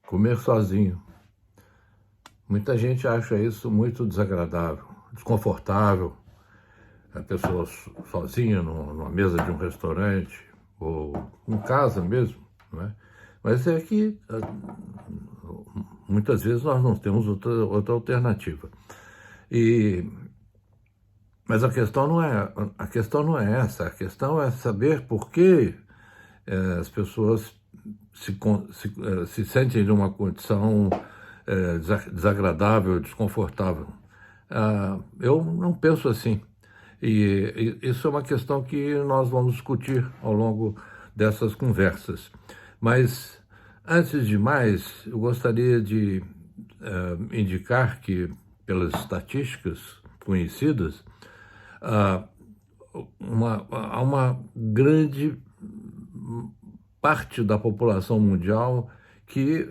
Comer sozinho. Muita gente acha isso muito desagradável, desconfortável. A pessoa sozinha numa mesa de um restaurante ou em casa mesmo, não é? Mas é que muitas vezes nós não temos outra alternativa. E, mas a questão não é essa. A questão é saber por que as pessoas se sentem numa condição desagradável, desconfortável. Eu não penso assim. E isso é uma questão que nós vamos discutir ao longo dessas conversas. Mas, antes de mais, eu gostaria de indicar que, pelas estatísticas conhecidas, há uma grande parte da população mundial que,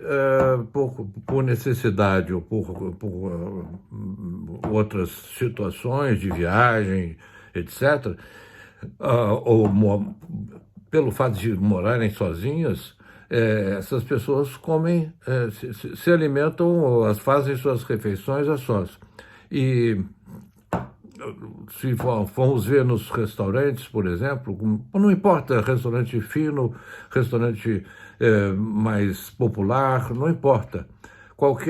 por necessidade ou por outras situações de viagem, etc., ou pelo fato de morarem sozinhas, essas pessoas comem, se alimentam, ou fazem suas refeições a sós. E se formos ver nos restaurantes, por exemplo, não importa restaurante fino, restaurante mais popular, não importa.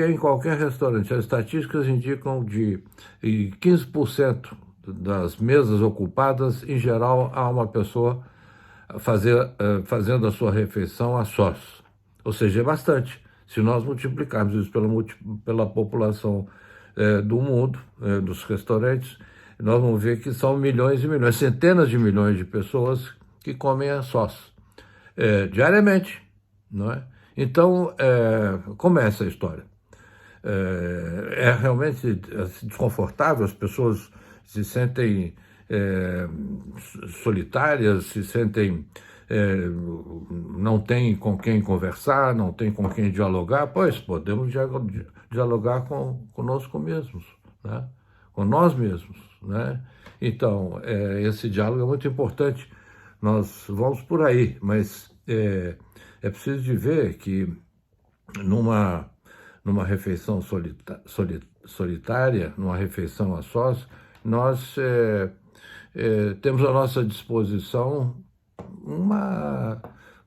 Em qualquer restaurante, as estatísticas indicam de 15% das mesas ocupadas, em geral, há uma pessoa fazendo a sua refeição a sós. Ou seja, é bastante. Se nós multiplicarmos isso pela população do mundo, dos restaurantes, nós vamos ver que são milhões e milhões, centenas de milhões de pessoas que comem a sós diariamente, não é? Então, como é essa história? É realmente desconfortável, as pessoas se sentem solitárias, se sentem não tem com quem conversar, não tem com quem dialogar. Pois podemos dialogar conosco mesmos, né? Com nós mesmos, né? Então, esse diálogo é muito importante. Nós vamos por aí, mas é preciso de ver que numa refeição solitária, numa refeição a sós, nós temos à nossa disposição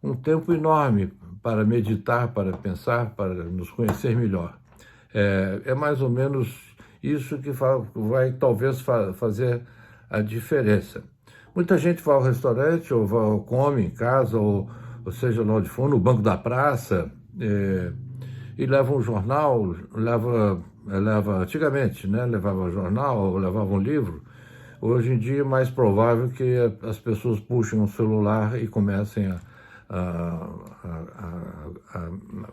um tempo enorme para meditar, para pensar, para nos conhecer melhor. É mais ou menos isso que vai talvez fazer a diferença. Muita gente vai ao restaurante, ou come em casa, ou seja lá onde for, no banco da praça, e leva um jornal, antigamente, né, levava jornal, ou levava um livro. Hoje em dia é mais provável que as pessoas puxem um celular e comecem a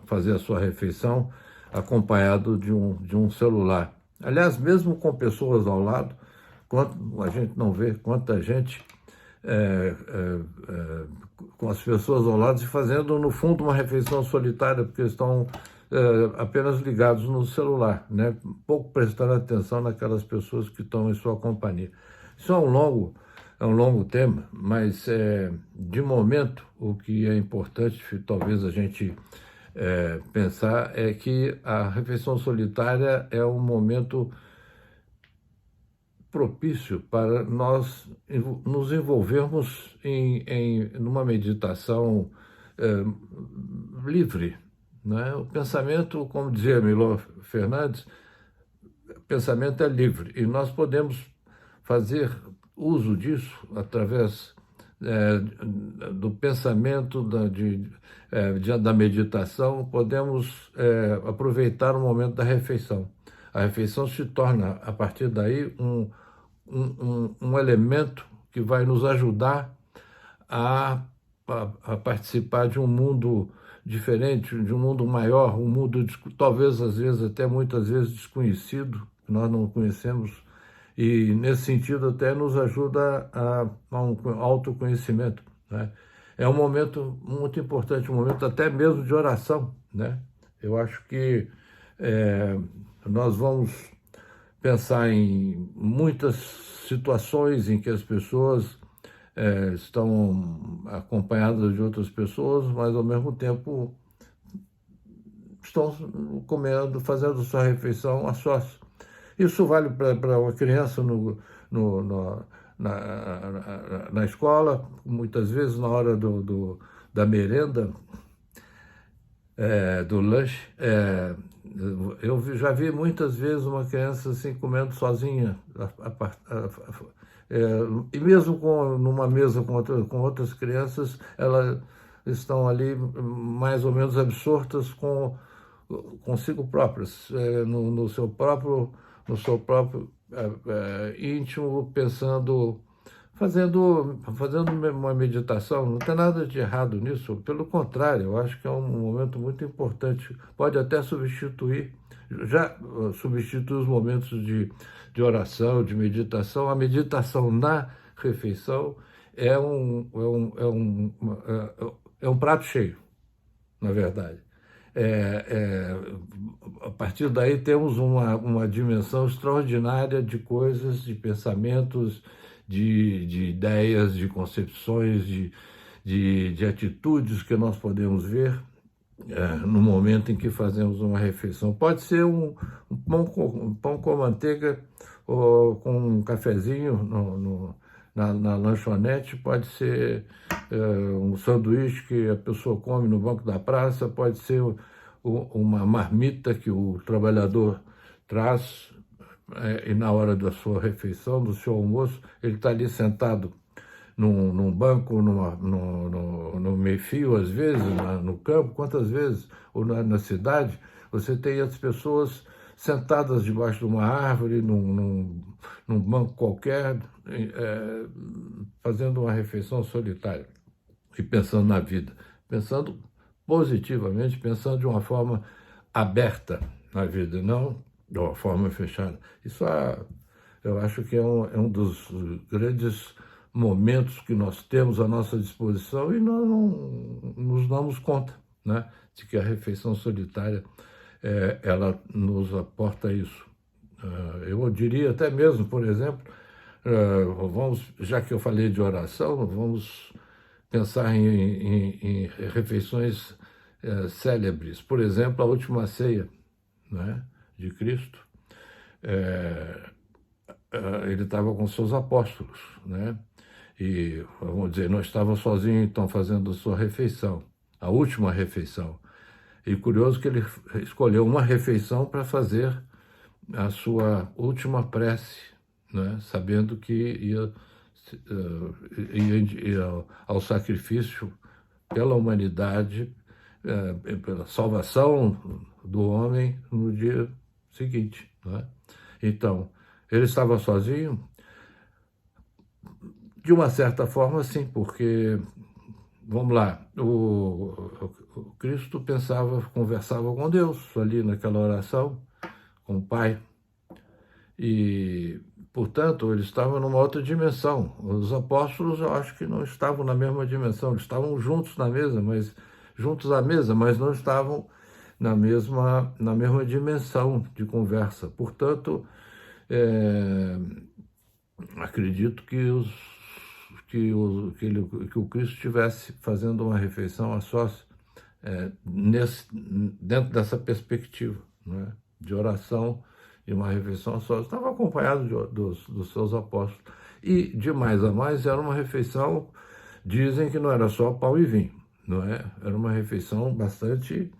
fazer a sua refeição acompanhado de um celular. Aliás, mesmo com pessoas ao lado, a gente não vê quanta gente com as pessoas ao lado e fazendo, no fundo, uma refeição solitária, porque estão apenas ligados no celular, né? Pouco prestando atenção naquelas pessoas que estão em sua companhia. Isso é um longo tema, mas, de momento, o que é importante, talvez a gente pensar, é que a refeição solitária é um momento propício para nós nos envolvermos numa meditação livre, né? O pensamento, como dizia Milor Fernandes, o pensamento é livre e nós podemos fazer uso disso através do pensamento, da meditação. Podemos aproveitar o momento da refeição. A refeição se torna, a partir daí, um elemento que vai nos ajudar a participar de um mundo diferente, de um mundo maior, um mundo talvez, às vezes, até muitas vezes desconhecido, que nós não conhecemos, e nesse sentido até nos ajuda a um autoconhecimento, né? É um momento muito importante, um momento até mesmo de oração, né? Eu acho que nós vamos pensar em muitas situações em que as pessoas estão acompanhadas de outras pessoas, mas ao mesmo tempo estão comendo, fazendo sua refeição a sós. Isso vale para uma criança no, no, na escola, muitas vezes na hora da merenda, do lanche. Já vi muitas vezes uma criança assim comendo sozinha, e mesmo numa mesa com outras crianças, elas estão ali mais ou menos absortas consigo próprias, no seu próprio íntimo, pensando, fazendo uma meditação. Não tem nada de errado nisso, pelo contrário, eu acho que é um momento muito importante. Pode até substituir os momentos de oração, de meditação. A meditação na refeição é um prato cheio, na verdade. A partir daí temos uma dimensão extraordinária de coisas, de pensamentos, de ideias, de concepções, de atitudes que nós podemos ver no momento em que fazemos uma refeição. Pode ser um pão com manteiga ou com um cafezinho na lanchonete, pode ser um sanduíche que a pessoa come no banco da praça, pode ser uma marmita que o trabalhador traz e na hora da sua refeição, do seu almoço, ele está ali sentado num banco, no meio-fio, às vezes, no campo. Quantas vezes, ou na cidade, você tem as pessoas sentadas debaixo de uma árvore, num banco qualquer, fazendo uma refeição solitária e pensando na vida, pensando positivamente, pensando de uma forma aberta na vida, não de uma forma fechada. Isso eu acho que é um dos grandes momentos que nós temos à nossa disposição e nós não nos damos conta, né, de que a refeição solitária ela nos aporta isso. Eu diria até mesmo, por exemplo, já que eu falei de oração, vamos pensar em refeições célebres. Por exemplo, a última ceia, né, de Cristo. Ele estava com seus apóstolos, né? E, vamos dizer, não estava sozinho, então, fazendo a sua refeição, a última refeição. E curioso que ele escolheu uma refeição para fazer a sua última prece, né? Sabendo que ia ao sacrifício pela humanidade, pela salvação do homem no dia seguinte, né? Então, ele estava sozinho? De uma certa forma, sim, porque, vamos lá, o Cristo conversava com Deus ali naquela oração, com o Pai, e, portanto, ele estava numa outra dimensão. Os apóstolos, eu acho que não estavam na mesma dimensão, eles estavam juntos à mesa, mas não estavam na mesma dimensão de conversa. Portanto, acredito que o Cristo estivesse fazendo uma refeição a sós dentro dessa perspectiva, né, de oração e uma refeição a sós. Estava acompanhado dos seus apóstolos. E, de mais a mais, era uma refeição, dizem que não era só pão e vinho, não é? Era uma refeição bastante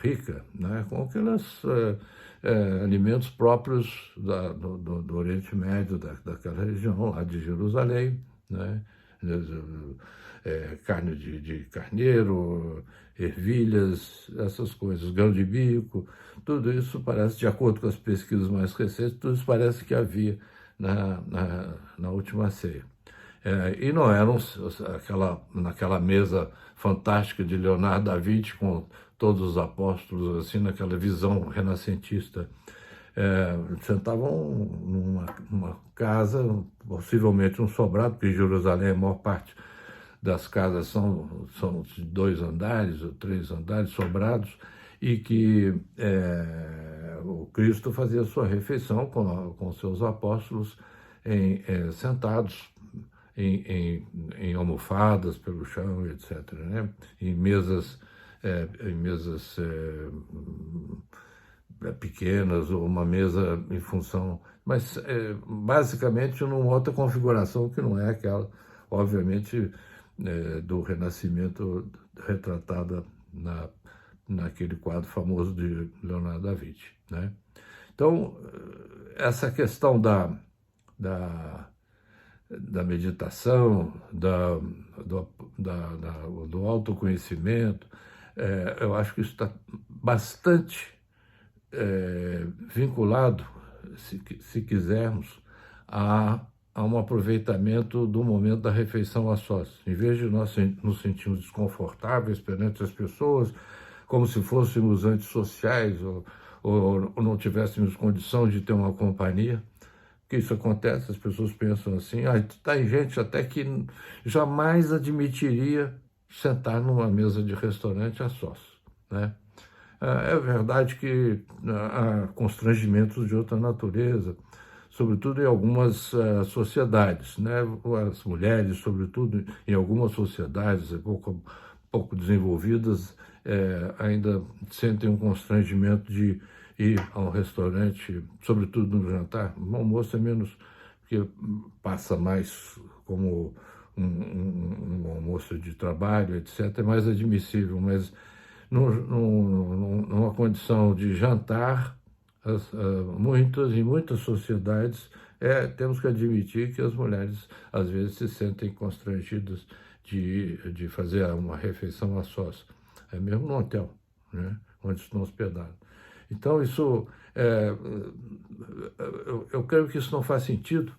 rica, né, com aqueles alimentos próprios do Oriente Médio, daquela região lá de Jerusalém, né, carne de carneiro, ervilhas, essas coisas, grão de bico, tudo isso parece, de acordo com as pesquisas mais recentes, tudo isso parece que havia na última ceia. E não eram naquela mesa fantástica de Leonardo da Vinci com todos os apóstolos, assim, naquela visão renascentista. Sentavam numa casa, possivelmente um sobrado, porque em Jerusalém a maior parte das casas são de 2 andares ou 3 andares, sobrados, e que o Cristo fazia sua refeição com seus apóstolos sentados em almofadas pelo chão, etc., né? Em mesas em mesas pequenas, ou uma mesa em função, mas basicamente numa outra configuração que não é aquela, obviamente, do Renascimento retratada naquele quadro famoso de Leonardo da Vinci, né? Então, essa questão da meditação, do autoconhecimento, eu acho que isso está bastante vinculado, se quisermos, a um aproveitamento do momento da refeição a sós. Em vez de nós nos sentirmos desconfortáveis perante as pessoas, como se fôssemos antissociais ou não tivéssemos condição de ter uma companhia, que isso acontece, as pessoas pensam assim, tem gente até que jamais admitiria sentar numa mesa de restaurante a sós, né? É verdade que há constrangimentos de outra natureza, sobretudo em algumas sociedades, né? As mulheres, sobretudo em algumas sociedades pouco desenvolvidas, ainda sentem um constrangimento de ir a um restaurante, sobretudo no jantar. No almoço é menos, porque passa mais como um almoço de trabalho, etc., é mais admissível, mas numa condição de jantar, em muitas sociedades, temos que admitir que as mulheres às vezes se sentem constrangidas de fazer uma refeição a sós, mesmo no hotel, né, onde estão hospedados. Então, isso, eu creio que isso não faz sentido,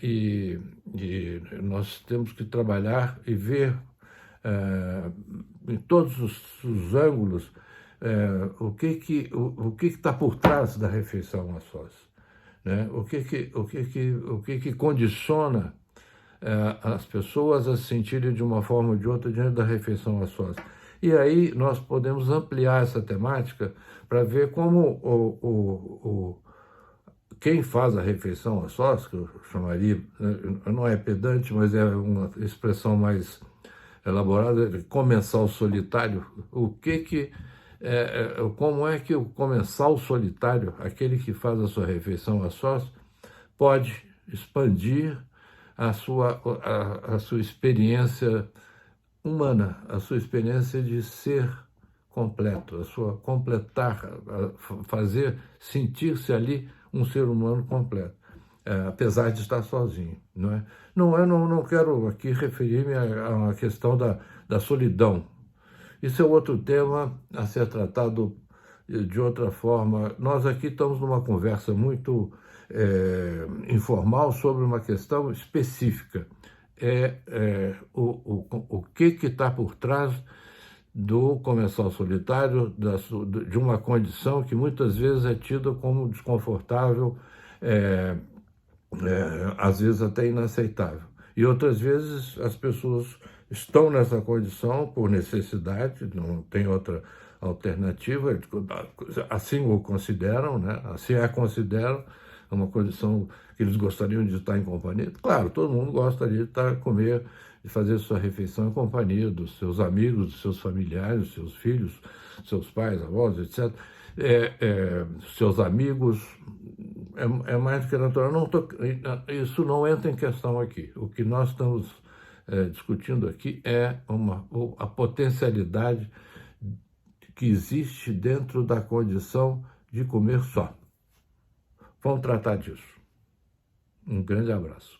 e nós temos que trabalhar e ver em todos os ângulos o que está por trás da refeição a sós, né? O que condiciona as pessoas a se sentirem de uma forma ou de outra diante da refeição a sós. E aí nós podemos ampliar essa temática para ver como quem faz a refeição a sós, que eu chamaria, não é pedante, mas é uma expressão mais elaborada, de comensal solitário, como é que o comensal solitário, aquele que faz a sua refeição a sós, pode expandir a sua experiência humana, a sua experiência de ser completo, fazer sentir-se ali um ser humano completo, apesar de estar sozinho, não é? Não quero aqui referir-me a uma questão da solidão. Isso é outro tema a ser tratado de outra forma. Nós aqui estamos numa conversa muito informal sobre uma questão específica. O que está por trás do comensal solitário, de uma condição que muitas vezes é tida como desconfortável, às vezes até inaceitável. E outras vezes as pessoas estão nessa condição por necessidade, não tem outra alternativa, assim o consideram, né? Assim a consideram, é uma condição que eles gostariam de estar em companhia. Claro, todo mundo gostaria de comer, de fazer sua refeição em companhia dos seus amigos, dos seus familiares, dos seus filhos, seus pais, avós, etc. Seus amigos, é mais do que natural. Isso não entra em questão aqui. O que nós estamos discutindo aqui é a potencialidade que existe dentro da condição de comer só. Vamos tratar disso. Um grande abraço.